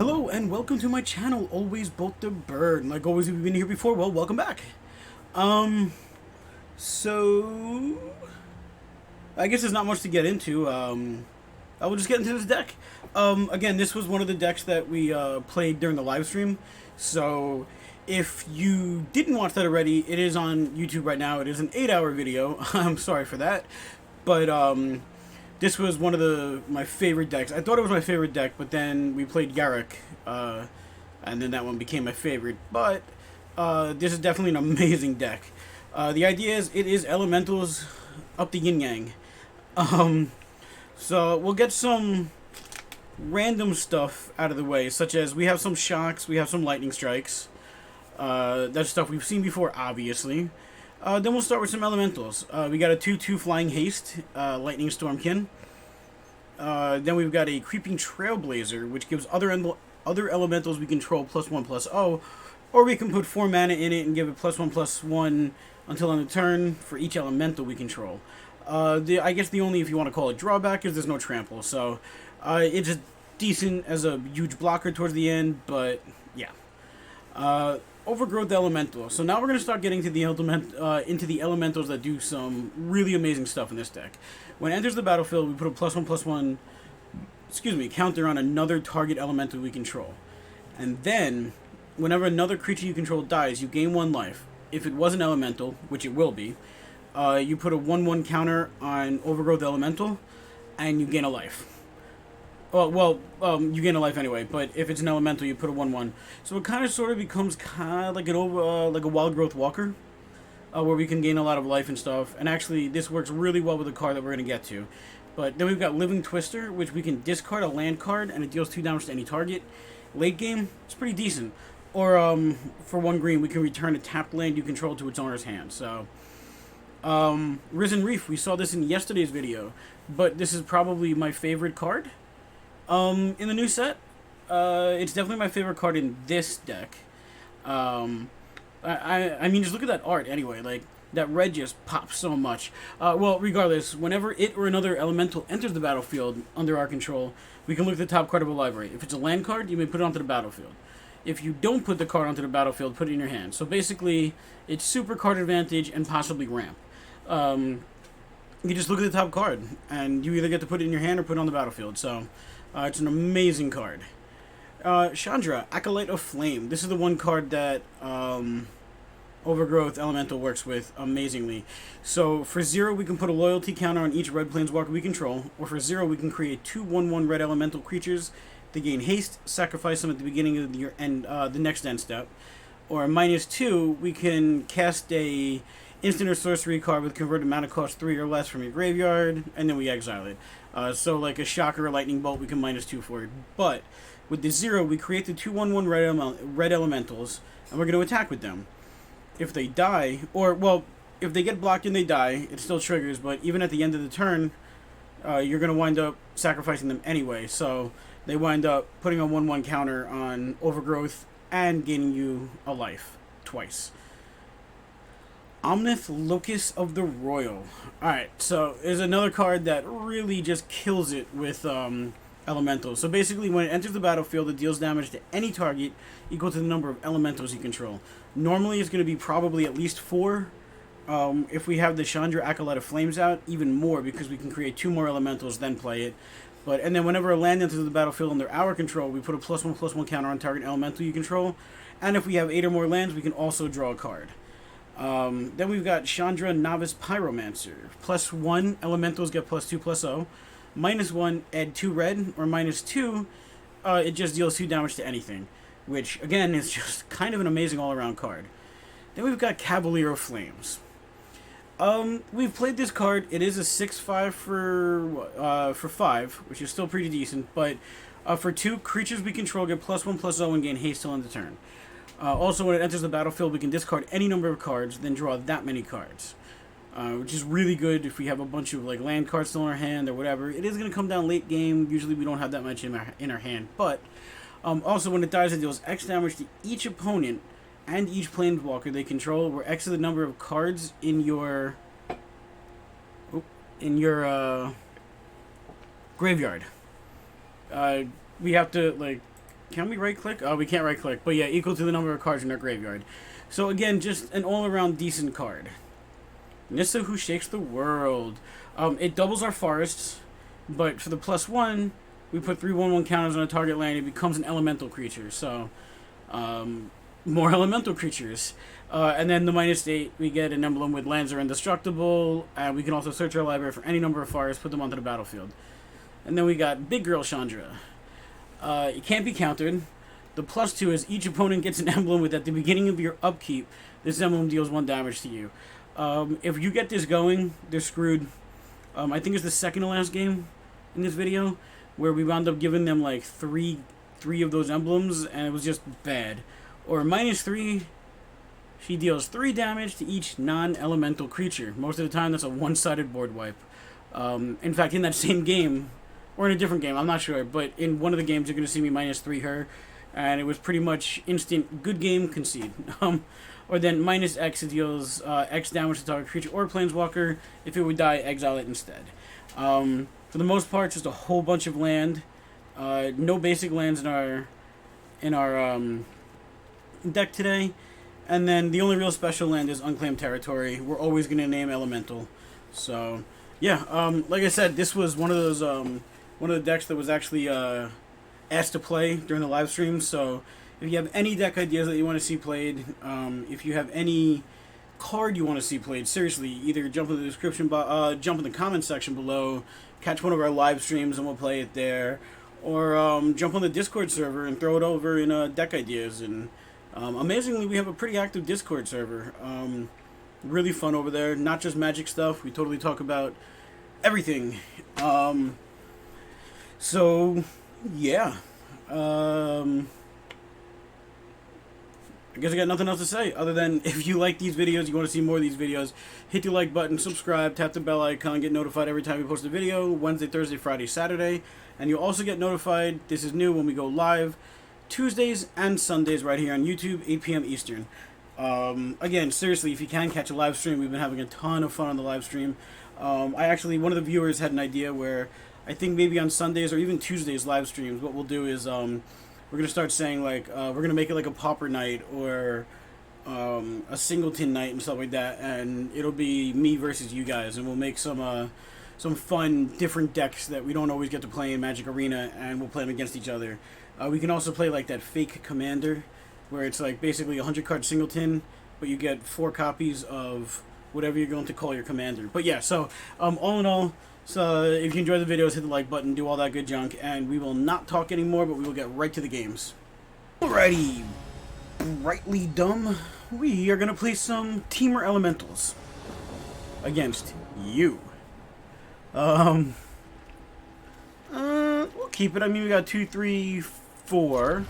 Hello and welcome to my channel, Always Bolt the Bird. Like always, if you've been here before, well, welcome back. So I guess there's not much to get into. I will just get into this deck. Again, this was one of the decks that we played during the live stream. So if you didn't watch that already, it is on YouTube right now. It is an 8-hour video. I'm sorry for that, but this was one of my favorite decks. I thought it was my favorite deck, but then we played Garrick, and then that one became my favorite. But this is definitely an amazing deck. The idea is it is elementals up the yin yang. So we'll get some random stuff out of the way, such as we have some shocks, we have some lightning strikes. That's stuff we've seen before, obviously. Then we'll start with some elementals. We got a 2/2 flying haste, Lightning Stormkin. Then we've got a Creeping Trailblazer, which gives other elementals we control +1/+0, or we can put 4 mana in it and give it +1/+1 until end of turn for each elemental we control. I guess the only, if you want to call it, drawback is there's no trample, so it's just decent as a huge blocker towards the end, but yeah. Overgrowth Elemental. So now we're going to start getting to the into the elementals that do some really amazing stuff in this deck. When it enters the battlefield, we put a +1/+1 counter on another target elemental we control. And then, whenever another creature you control dies, you gain 1 life. If it was an elemental, which it will be, you put a 1/1 counter on Overgrowth Elemental, and you gain a life. You gain a life anyway, but if it's an elemental, you put a 1/1. So it kind of sort of becomes kind of like like a Wild Growth Walker, where we can gain a lot of life and stuff. And actually, this works really well with the card that we're going to get to. But then we've got Living Twister, which we can discard a land card, and it deals 2 damage to any target. Late game, it's pretty decent. Or, for 1 green, we can return a tapped land you control to its owner's hand. So, Risen Reef, we saw this in yesterday's video, but this is probably my favorite card. In the new set, it's definitely my favorite card in this deck. I mean, just look at that art anyway. Like, that red just pops so much. Well, regardless, whenever it or another elemental enters the battlefield under our control, we can look at the top card of a library. If it's a land card, you may put it onto the battlefield. If you don't put the card onto the battlefield, put it in your hand. So basically, it's super card advantage and possibly ramp. You just look at the top card, and you either get to put it in your hand or put it on the battlefield. So, it's an amazing card. Chandra, Acolyte of Flame. This is the one card that Overgrowth Elemental works with amazingly. So for 0, we can put a loyalty counter on each red planeswalker we control, or for 0, we can create 2 1/1 red elemental creatures to gain haste, sacrifice them at the beginning of your end, the next end step. Or -2, we can cast a instant or sorcery card with converted mana cost 3 or less from your graveyard, and then we exile it. So like a shock or a lightning bolt, we can -2 for it. But with the 0, we create the 2 1/1 red elementals, and we're going to attack with them. If they die, if they get blocked and they die, it still triggers, but even at the end of the turn, you're going to wind up sacrificing them anyway. So they wind up putting a 1/1 counter on Overgrowth and gaining you a life twice. Omnath, Locus of the Roil. Alright, so there's another card that really just kills it with elementals. So basically, when it enters the battlefield, it deals damage to any target equal to the number of elementals you control. Normally, it's going to be probably at least 4. If we have the Chandra Acolyte of Flames out, even more, because we can create 2 more elementals, then play it. And then whenever a land enters the battlefield under our control, we put a +1/+1 counter on target elemental you control. And if we have 8 or more lands, we can also draw a card. Then we've got Chandra Novice Pyromancer. +1, elementals get +2/+0. -1, add 2 red, or -2, it just deals 2 damage to anything. Which, again, is just kind of an amazing all-around card. Then we've got Cavalier of Flames. We've played this card. It is a 6/5 for 5, which is still pretty decent. But for 2, creatures we control get +1/+0 and gain haste till end of turn. Also, when it enters the battlefield, we can discard any number of cards, then draw that many cards. Which is really good if we have a bunch of like land cards still in our hand or whatever. It is going to come down late game. Usually we don't have that much in our hand. But also, when it dies, it deals X damage to each opponent and each planeswalker they control, where X is the number of cards in your graveyard. We have to, like, Can we right-click? Oh, we can't right-click. But yeah, equal to the number of cards in our graveyard. So again, just an all-around decent card. Nissa, who shakes the world. It doubles our forests, but for the +1, we put 3/1/1 counters on a target land. It becomes an elemental creature. So, more elemental creatures. And then the -8, we get an emblem with lands are indestructible. And we can also search our library for any number of forests, put them onto the battlefield. And then we got Big Girl Chandra. It can't be countered. The +2 is each opponent gets an emblem with at the beginning of your upkeep. This emblem deals 1 damage to you. If you get this going, they're screwed. I think it's the second to last game in this video where we wound up giving them like three of those emblems, and it was just bad. Or -3, she deals 3 damage to each non-elemental creature. Most of the time, that's a one-sided board wipe. In fact, in that same game, or in a different game, I'm not sure, but in one of the games, you're going to see me -3 her, and it was pretty much instant good game, concede. Or then -X, it deals X damage to target creature or planeswalker. If it would die, exile it instead. For the most part, just a whole bunch of land. No basic lands in our deck today. And then the only real special land is Unclaimed Territory. We're always going to name Elemental. So, yeah, like I said, this was one of those one of the decks that was actually asked to play during the live stream. So if you have any deck ideas that you want to see played, if you have any card you want to see played, seriously, either jump in the description, jump in the comment section below, catch one of our live streams and we'll play it there, or jump on the Discord server and throw it over in deck ideas. And amazingly, we have a pretty active Discord server. Really fun over there. Not just Magic stuff. We totally talk about everything. So yeah. I guess I got nothing else to say other than if you like these videos, you want to see more of these videos, hit the like button, subscribe, tap the bell icon, get notified every time we post a video, Wednesday, Thursday, Friday, Saturday. And you'll also get notified, this is new, when we go live Tuesdays and Sundays right here on YouTube, 8 p.m. Eastern. Again, seriously, if you can catch a live stream, we've been having a ton of fun on the live stream. One of the viewers had an idea where I think maybe on Sundays or even Tuesdays live streams, what we'll do is we're going to start saying, like, we're going to make it like a Pauper night or a Singleton night and stuff like that, and it'll be me versus you guys, and we'll make some fun, different decks that we don't always get to play in Magic Arena, and we'll play them against each other. We can also play, like, that fake Commander, where it's, like, basically a 100-card Singleton, but you get 4 copies of whatever you're going to call your Commander. But, yeah, so, all in all, so if you enjoy the videos, hit the like button, do all that good junk, and we will not talk anymore, but we will get right to the games. Alrighty, Brightly Dumb, we are going to play some Temur Elementals against you. We'll keep it. I mean, we got 2, 3, 4.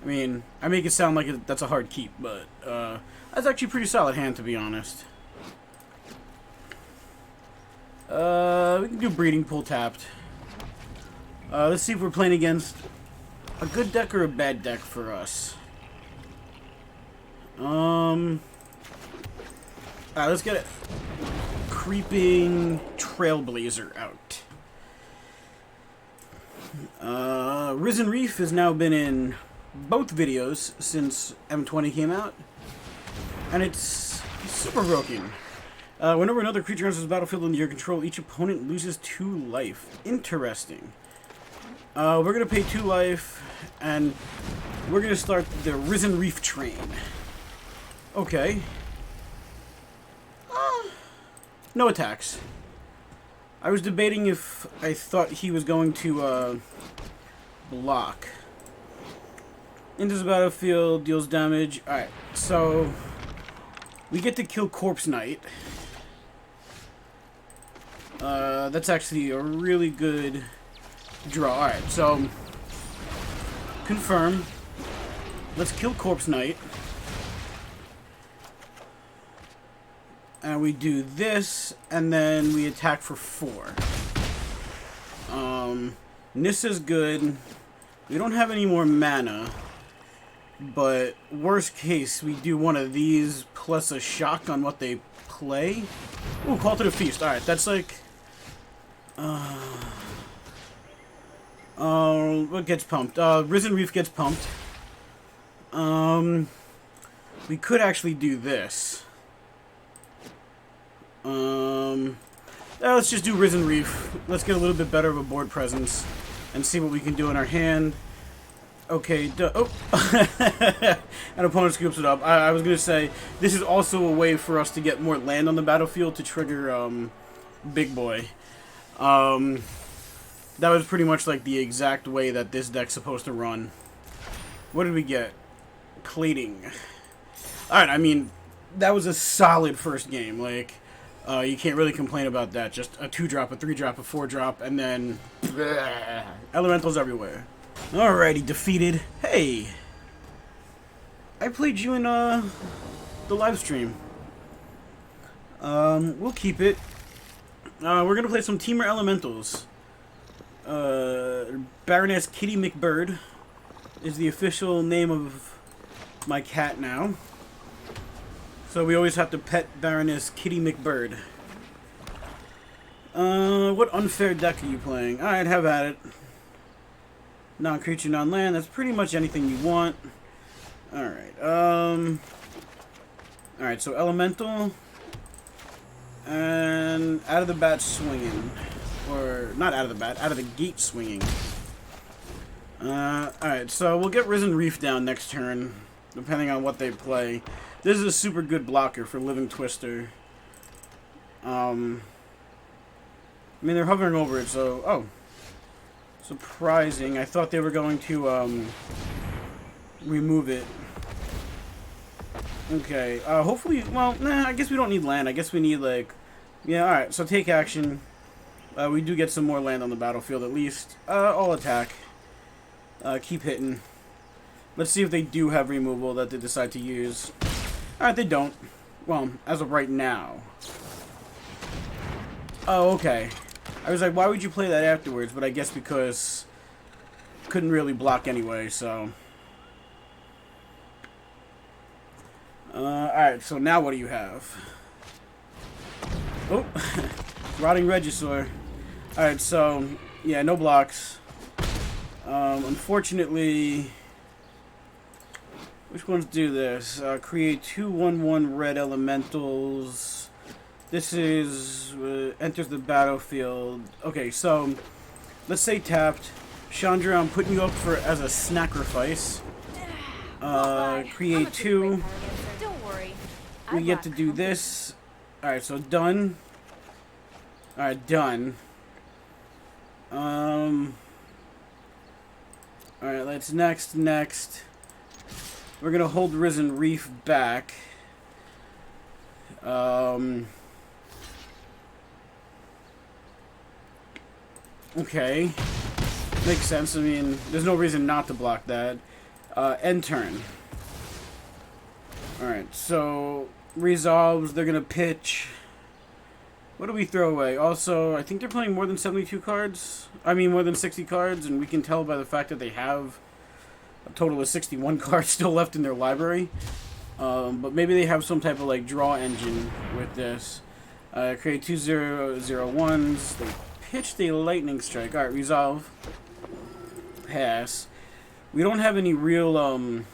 I mean, I make it sound like that's a hard keep, but that's actually a pretty solid hand, to be honest. We can do Breeding Pool tapped. Let's see if we're playing against a good deck or a bad deck for us. Alright, let's get it. Creeping Trailblazer out. Risen Reef has now been in both videos since M20 came out, and it's super broken. Whenever another creature enters the battlefield under your control, each opponent loses 2 life. Interesting. We're going to pay 2 life, and we're going to start the Risen Reef train. Okay. No attacks. I was debating if I thought he was going to block. Enters the battlefield, deals damage. Alright, so we get to kill Corpse Knight. That's actually a really good draw. Alright, so confirm. Let's kill Corpse Knight. And we do this, and then we attack for 4. Nissa's good. We don't have any more mana. But worst case, we do one of these plus a shock on what they play. Ooh, Call to the Feast. Alright, that's like... What gets pumped? Risen Reef gets pumped. We could actually do this. Let's just do Risen Reef. Let's get a little bit better of a board presence and see what we can do in our hand. Okay, oh! An opponent scoops it up. I was gonna say, this is also a way for us to get more land on the battlefield to trigger, Big Boy. That was pretty much like the exact way that this deck's supposed to run. What did we get? Plating. Alright, I mean, that was a solid first game. Like, you can't really complain about that. Just a 2-drop, a 3-drop, a 4-drop, and then bleh, elementals everywhere. Alrighty, defeated. Hey! I played you in, the live stream. We'll keep it. We're gonna play some Temur Elementals. Baroness Kitty McBird is the official name of my cat now. So we always have to pet Baroness Kitty McBird. What unfair deck are you playing? Alright, have at it. Non-creature, non-land. That's pretty much anything you want. Alright, alright, so Elemental. And out of the bat swinging. Or, not out of the bat, out of the gate swinging. Alright, so we'll get Risen Reef down next turn, depending on what they play. This is a super good blocker for Living Twister. I mean, they're hovering over it, so... Oh. Surprising. I thought they were going to, remove it. Okay, hopefully... Well, nah, I guess we don't need land. I guess we need, like... Yeah, alright, so take action. We do get some more land on the battlefield, at least. All attack. Keep hitting. Let's see if they do have removal that they decide to use. Alright, they don't. Well, as of right now. Oh, okay. I was like, why would you play that afterwards? But I guess because... Couldn't really block anyway, so... Alright, so now what do you have? Oh! Rotting Regisaur. Alright, so... Yeah, no blocks. Unfortunately... Which ones do this? Create 2/1/1 red elementals. This is... enters the battlefield. Okay, so... Let's say tapped. Chandra, I'm putting you up for as a sacrifice. Create 2. Don't worry. We get to do this. Alright, so done. Alright, done. Alright, let's next. We're gonna hold Risen Reef back. Okay. Makes sense. I mean, there's no reason not to block that. End turn. Alright, so resolves, they're gonna pitch. What do we throw away? Also, I think they're playing more than 72 cards. I mean, more than 60 cards, and we can tell by the fact that they have a total of 61 cards still left in their library. But maybe they have some type of, like, draw engine with this. Create 2/0/0/1s. They pitched a Lightning Strike. Alright, resolve. Pass. We don't have any real, I'm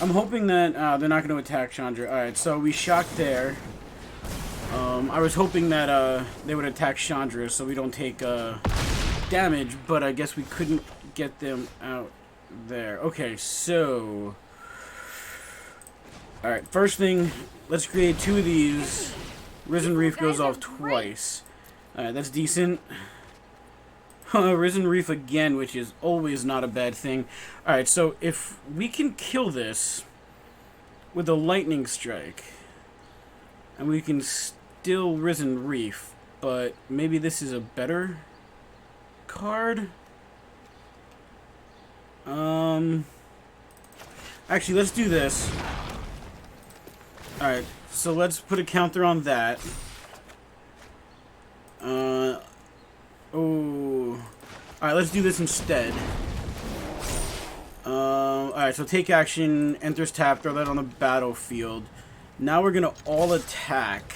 hoping that, they're not going to attack Chandra. Alright, so we shocked there. I was hoping that, they would attack Chandra so we don't take, damage, but I guess we couldn't get them out there. Okay, so... Alright, first thing, let's create 2 of these. Risen Reef goes off twice. Alright, that's decent. Risen Reef again, which is always not a bad thing. Alright, so if we can kill this with a Lightning Strike, and we can still Risen Reef, but maybe this is a better card? Actually, let's do this. Alright, so let's put a counter on that. Oh. Alright, let's do this instead. Alright, so take action, enters tap, throw that on the battlefield. Now we're gonna all attack.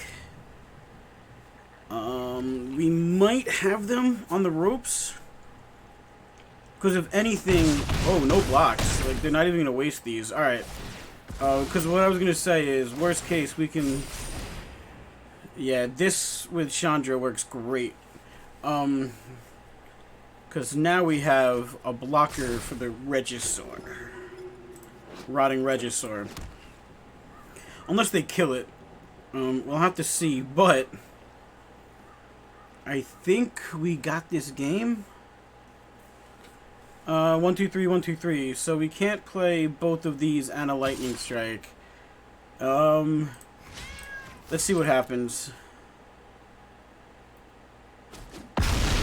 We might have them on the ropes. Because if anything... Oh, no blocks. Like, they're not even going to waste these. Alright. Because what I was going to say is, worst case, we can... Yeah, this with Chandra works great. Because now we have a blocker for the Regisaur. Rotting Regisaur. Unless they kill it. We'll have to see, but... I think we got this game. 1, 2, 3, 1, 2, 3. So we can't play both of these and a Lightning Strike. Let's see what happens.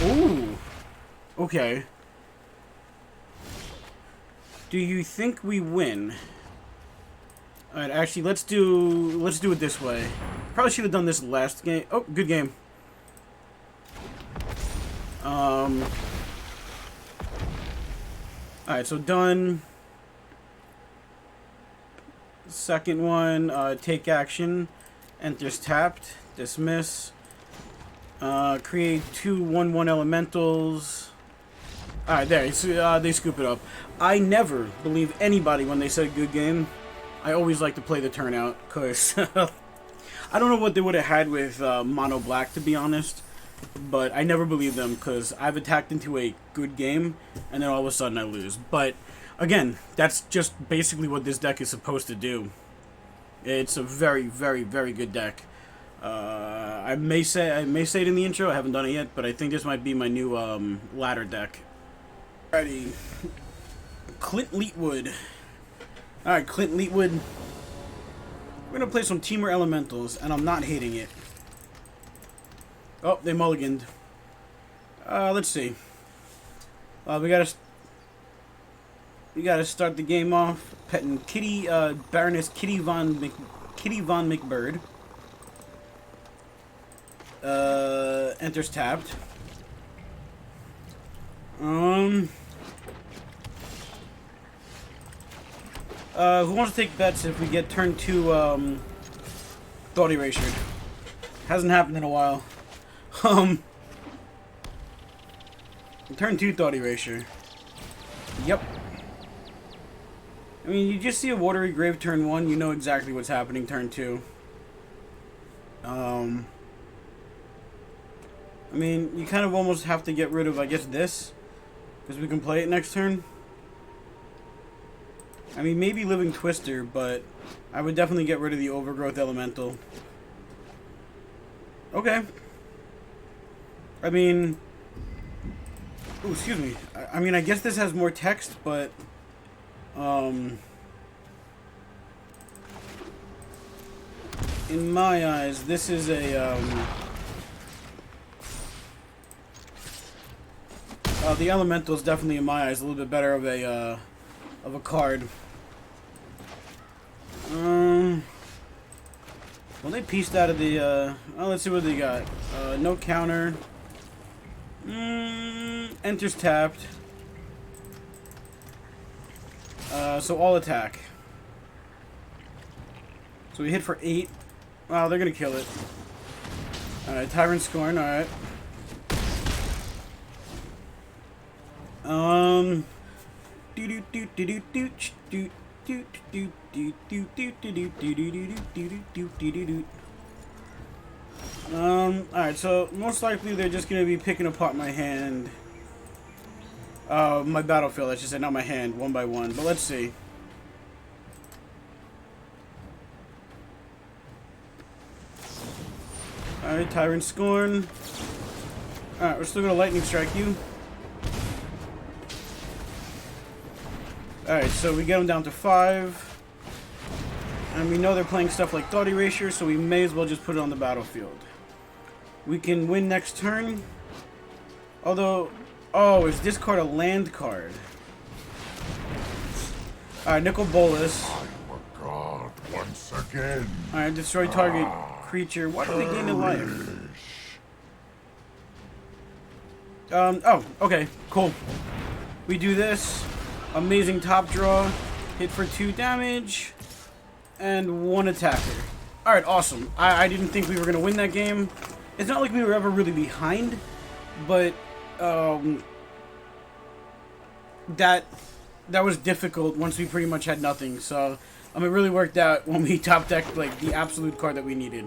Ooh. Okay. Do you think we win? Alright, actually, let's do it this way. Probably should have done this last game. Oh, good game. Alright, so done. Second one, take action. Enters tapped. Dismiss. Create 2 1/1 elementals. Alright, there. They scoop it up. I never believe anybody when they say good game. I always like to play the turnout, because I don't know what they would have had with mono black, to be honest. But I never believe them, because I've attacked into a good game, and then all of a sudden I lose. But, again, that's just basically what this deck is supposed to do. It's a very, very, very good deck. I may say it in the intro, I haven't done it yet, but I think this might be my new ladder deck. Alrighty. Clint Leetwood. Alright, Clint Leetwood. We're gonna play some Temur Elementals, and I'm not hating it. Oh, they mulliganed. Let's see. We gotta start the game off. Petting Kitty, Baroness Kitty von McBird. Enters tapped. Who wants to take bets if we get turn 2, Thought Erasure? Hasn't happened in a while. Turn 2 Thought Erasure. Yep. I mean, you just see a Watery Grave turn 1, you know exactly what's happening turn 2. I mean, you kind of almost have to get rid of, I guess, this. Because we can play it next turn. I mean, maybe Living Twister, but I would definitely get rid of the Overgrowth Elemental. Okay. I mean... Ooh, excuse me. I mean, I guess this has more text, but... in my eyes, this is a, the Elemental is definitely, in my eyes, a little bit better of a card. Well, they pieced out of the, oh, let's see what they got. No counter. Enters tapped. So all attack. So we hit for 8. Wow, they're gonna kill it. Alright, Tyrant Scorn, alright. Alright, so most likely they're just gonna be picking apart my hand. My battlefield, I should say, not my hand, one by one. But let's see. Alright, Tyrant Scorn. Alright, we're still gonna Lightning Strike you. Alright, so we get them down to 5. And we know they're playing stuff like Thought Erasure, so we may as well just put it on the battlefield. We can win next turn. Although... Oh, is this card a land card? Alright, Nicol Bolas. I forgot once again. Alright, destroy target creature. What do they gain in life? Oh, okay, cool. We do this. Amazing top draw. Hit for 2 damage. And 1 attacker. Alright, awesome. I didn't think we were going to win that game. It's not like we were ever really behind. But, that was difficult once we pretty much had nothing. So it really worked out when we top decked like the absolute card that we needed.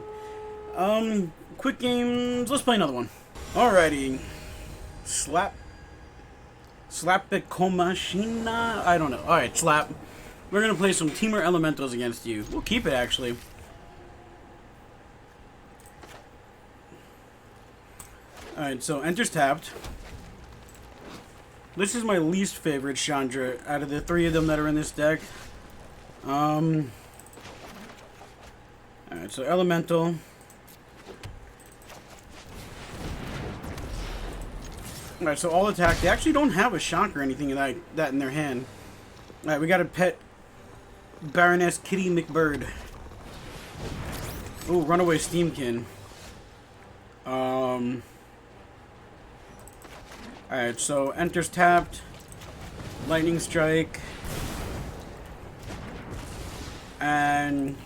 Quick games. Let's play another one. Alrighty. Slap Bekomashina? I don't know. Alright, Slap. We're gonna play some Temur Elementals against you. We'll keep it, actually. Alright, so enters tapped. This is my least favorite Chandra out of the three of them that are in this deck. Alright, so Elemental. Alright, so all attack. They actually don't have a shock or anything like that in their hand. Alright, we got a pet Baroness Kitty McBird. Ooh, Runaway Steamkin. Alright, so enters tapped. Lightning Strike. And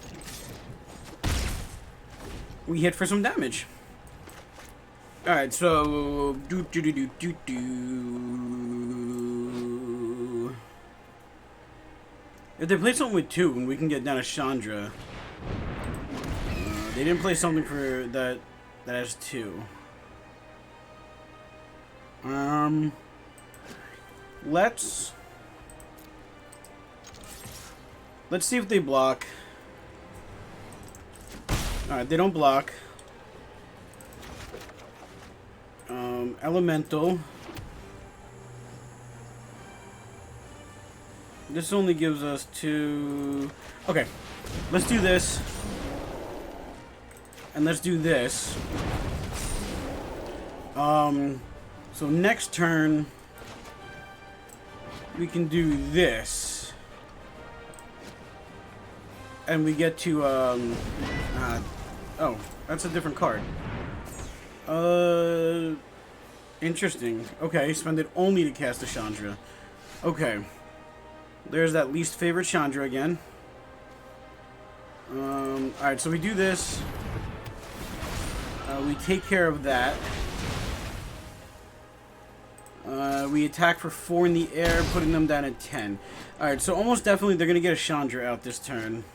we hit for some damage. Alright, so if they play something with 2 and we can get down a Chandra. They didn't play something for that has 2. Let's see if they block. Alright, they don't block. Elemental. This only gives us 2. Okay, let's do this. And let's do this. So next turn, we can do this. And we get to, oh, that's a different card. Interesting. Okay, spend it only to cast a Chandra. Okay. There's that least favorite Chandra again. Alright, so we do this. We take care of that. We attack for 4 in the air, putting them down at 10. Alright, so almost definitely they're going to get a Chandra out this turn.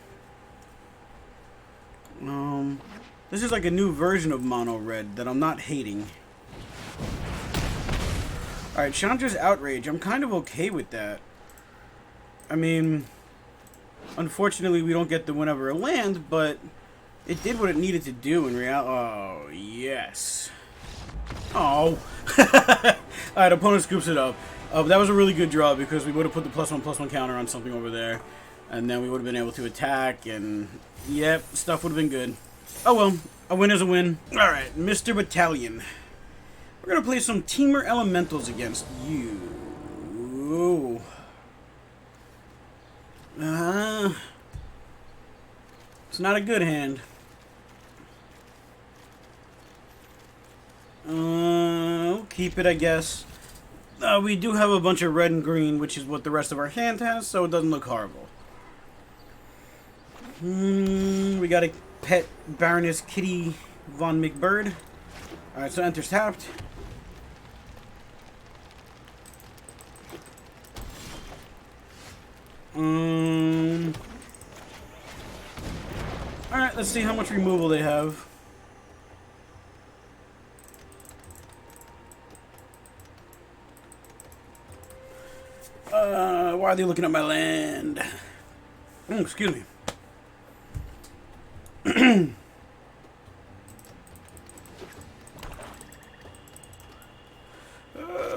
This is like a new version of Mono Red that I'm not hating. Alright, Chandra's Outrage. I'm kind of okay with that. I mean, unfortunately we don't get the whenever a land, but it did what it needed to do in reality. Oh, yes. Oh. Alright, opponent scoops it up. That was a really good draw because we would have put the +1/+1 counter on something over there. And then we would have been able to attack and, yep, stuff would have been good. Oh well, a win is a win. Alright, Mr. Battalion. We're going to play some Temur Elementals against you. Ooh. It's not a good hand. Keep it, I guess. We do have a bunch of red and green, which is what the rest of our hand has, so it doesn't look horrible. We got a pet Baroness Kitty Von McBird. Alright, so enters tapped. Alright, let's see how much removal they have. Why are they looking at my land? Excuse me.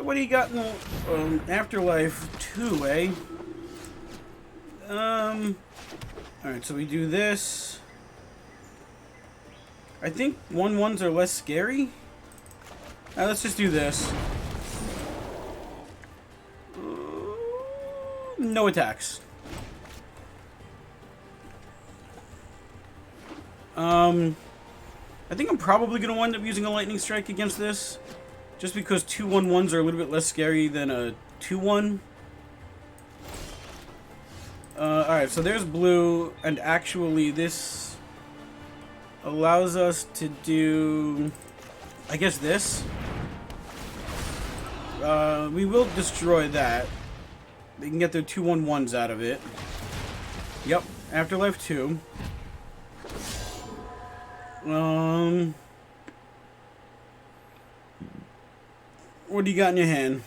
What do you got in Afterlife 2, eh? Alright, so we do this. I think 1/1s are less scary. Let's just do this. No attacks. I think I'm probably going to wind up using a Lightning Strike against this. Just because 2 1/1s are a little bit less scary than a 2/1. Alright, so there's blue, and actually this allows us to do, I guess, this. We will destroy that. They can get their 2/1/1s out of it. Yep, Afterlife 2. What do you got in your hand?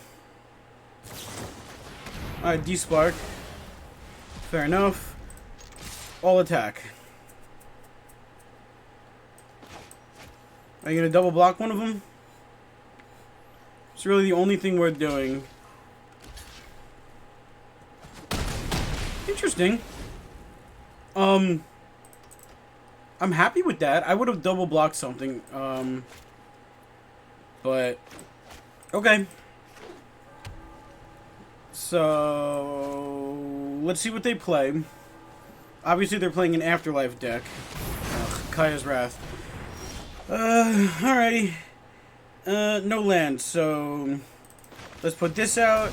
Alright, D-Spark. Fair enough. All attack. Are you gonna double block one of them? It's really the only thing worth doing. Interesting. I'm happy with that. I would have double blocked something. But okay. So let's see what they play. Obviously, they're playing an Afterlife deck. Kaya's Wrath. Alrighty. No land, so let's put this out.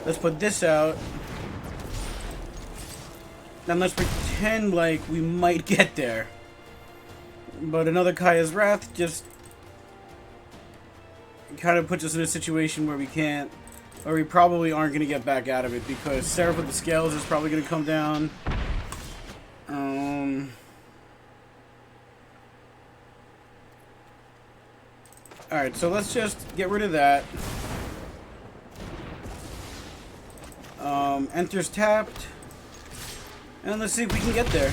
Let's put this out. And let's pretend like we might get there. But another Kaya's Wrath just kind of puts us in a situation where we can't, or we probably aren't going to get back out of it, because Seraph with the Scales is probably going to come down. Alright, so let's just get rid of that. Enters tapped. And let's see if we can get there.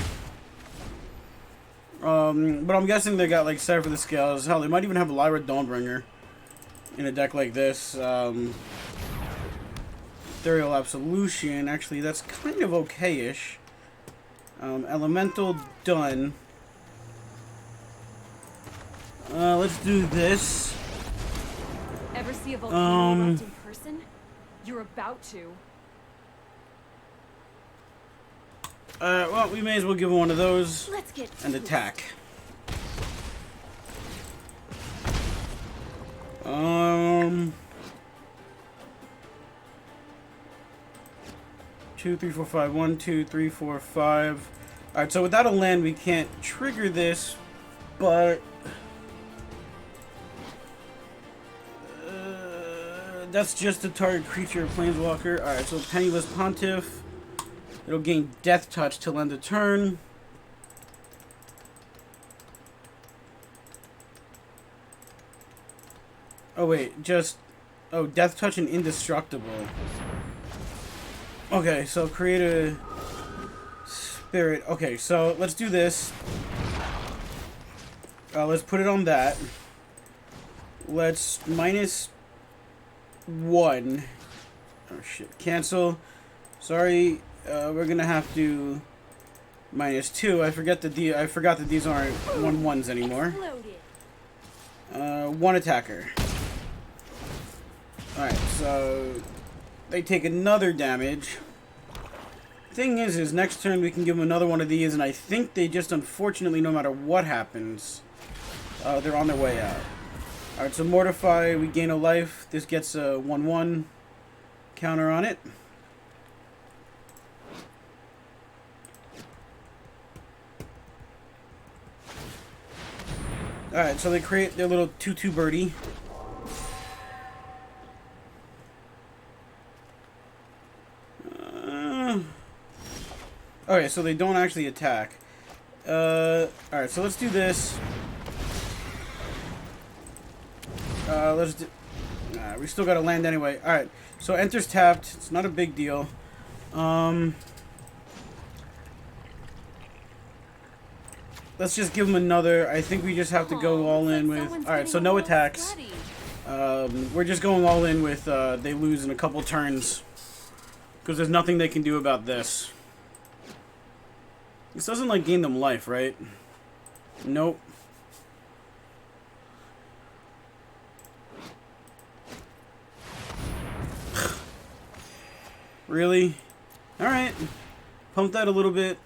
But I'm guessing they got like Seraph with the Scales. Hell, they might even have Lyra Dawnbringer in a deck like this. Ethereal Absolution. Actually, that's kind of okay-ish. Elemental done. Let's do this. Ever see a volcano erupt in person? You're about to. Well, we may as well give one of those Let's get and attack. 2, 3, 4, 5. 1, 2, 3, 4, 5. Alright, so without a land, we can't trigger this, but that's just a target creature or planeswalker. Alright, so Penniless Pontiff. It'll gain Death Touch till end of turn. Oh wait, just... Oh, Death Touch and Indestructible. Okay, so create a spirit. Okay, so let's do this. Let's put it on that. Let's -1. Oh shit, cancel. Sorry, we're gonna have to -2. I forgot that these aren't 1/1s anymore. One attacker. Alright, so they take another damage. Thing is next turn we can give them another one of these, and I think they just, unfortunately, no matter what happens, they're on their way out. Alright, so Mortify, we gain a life. This gets a 1/1 counter on it. Alright, so they create their little 2/2 birdie. Okay, so they don't actually attack. Alright, so let's do this. Let's do... Nah, we still gotta land anyway. Alright, so enters tapped. It's not a big deal. Let's just give them another. I think we just have to go all in with... Alright, so no attacks. We're just going all in with they lose in a couple turns. Because there's nothing they can do about this. This doesn't, like, gain them life, right? Nope. Really? Alright. Pump that a little bit.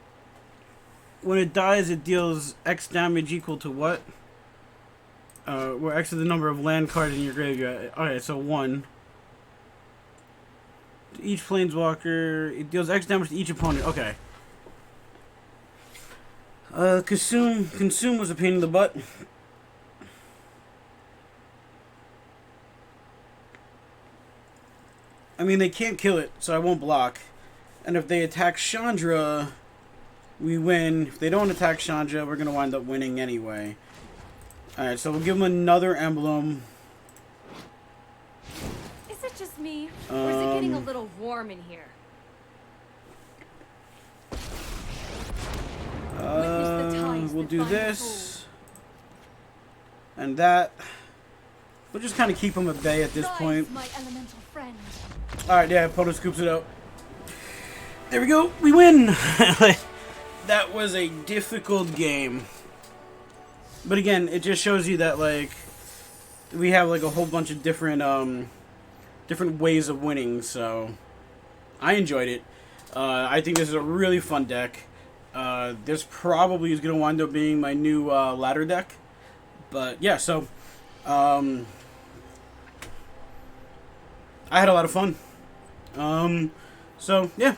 When it dies, it deals X damage equal to what? Where X is the number of land cards in your graveyard. Okay, so 1. To each planeswalker, it deals X damage to each opponent. Okay. Consume was a pain in the butt. I mean, they can't kill it, so I won't block. And if they attack Chandra, we win. If they don't attack Chandra, we're going to wind up winning anyway. Alright, so we'll give them another emblem. Is it just me? Or is it getting a little warm in here? We'll do this. And that. We'll just kind of keep them at bay at this point. My elemental friend. Alright, yeah, opponent scoops it up. There we go, we win! That was a difficult game. But again, it just shows you that, like, we have, like, a whole bunch of different, different ways of winning, so I enjoyed it. I think this is a really fun deck. This probably is going to wind up being my new ladder deck. But, yeah, so, I had a lot of fun. So, yeah.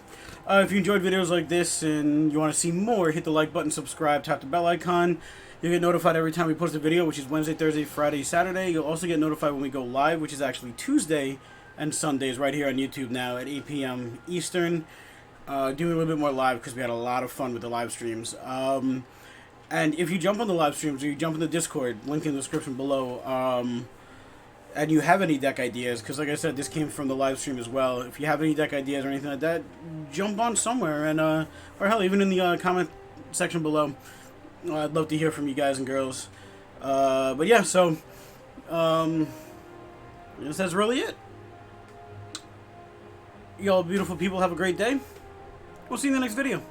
If you enjoyed videos like this and you want to see more, hit the like button, subscribe, tap the bell icon. You'll get notified every time we post a video, which is Wednesday, Thursday, Friday, Saturday. You'll also get notified when we go live, which is actually Tuesday and Sundays right here on YouTube now at 8 p.m. Eastern. Doing a little bit more live because we had a lot of fun with the live streams. And if you jump on the live streams or you jump in the Discord, link in the description below, and you have any deck ideas, because like I said, this came from the live stream as well. If you have any deck ideas or anything like that, jump on somewhere, and or hell, even in the comment section below. I'd love to hear from you guys and girls. But yeah, so that's really it. Y'all beautiful people have a great day. We'll see you in the next video.